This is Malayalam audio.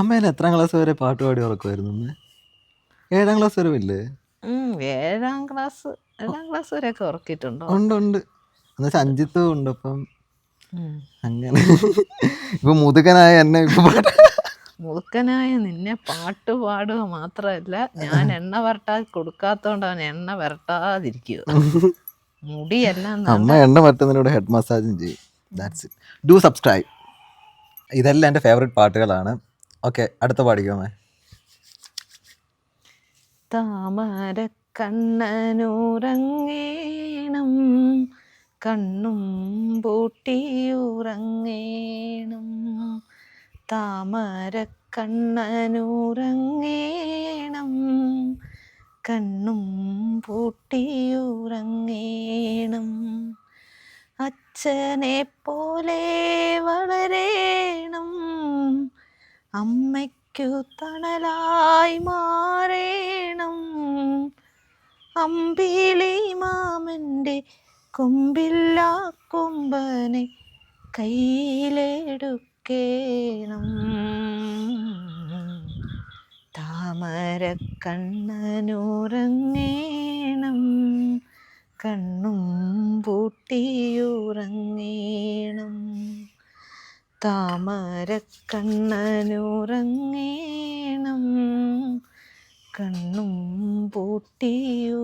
അമ്മേനെ എത്രാം ക്ലാസ് വരെ പാട്ട് പാടി ഉറക്കുമായിരുന്നു അമ്മേ? 7ാം ക്ലാസ് വരെ ഇല്ലേ? 7ാം ക്ലാസ് വരെയൊക്കെ ഉറക്കിയിട്ടുണ്ടോ? ഉണ്ട് ഉണ്ട്. എന്നുവെച്ചാൽ ഉണ്ട്. അഞ്ചിത്തും ഉണ്ട്. അപ്പം ഉം. അങ്ങനെ ഇപ്പൊ മുതുകനായ എന്നെ ഇപ്പൊ മുതുക്കനായ നിന്നെ പാട്ട് പാടുക മാത്രമല്ല, ഞാൻ എണ്ണ വരട്ടാൻ കൊടുക്കാത്തോണ്ട് അവൻ എണ്ണ വരട്ടാതിരിക്കുക. മുടിയെല്ലാം അമ്മ നല്ല എണ്ണ പറ്റുന്നതിനോട് ഹെഡ് മസാജും ചെയ്യും. That's it. Do subscribe. ഇതെല്ലാം എൻ്റെ ഫേവറേറ്റ് പാട്ടുകളാണ്. ഓക്കെ, അടുത്ത പാടിക്കോമേ. താമര കണ്ണനുറങ്ങേണം, കണ്ണും പൂട്ടിയുറങ്ങേണം. താമര കണ്ണനുറങ്ങേണം, കണ്ണും പൂട്ടിയുറങ്ങേണം. അച്ഛനെ പോലെ വളരേണം, അമ്മയ്ക്കു തണലായി മാറേണം. അമ്പിളി മാമൻ്റെ കൊമ്പില്ലാ കൊമ്പനെ കയ്യിലെടുക്കേണം. താമര കണ്ണനുറങ്ങേണം, കണ്ണും പൂട്ടിയുറങ്ങേണം. താമര കണ്ണനുറങ്ങേണം, കണ്ണും പൂട്ടിയുറങ്ങേണം.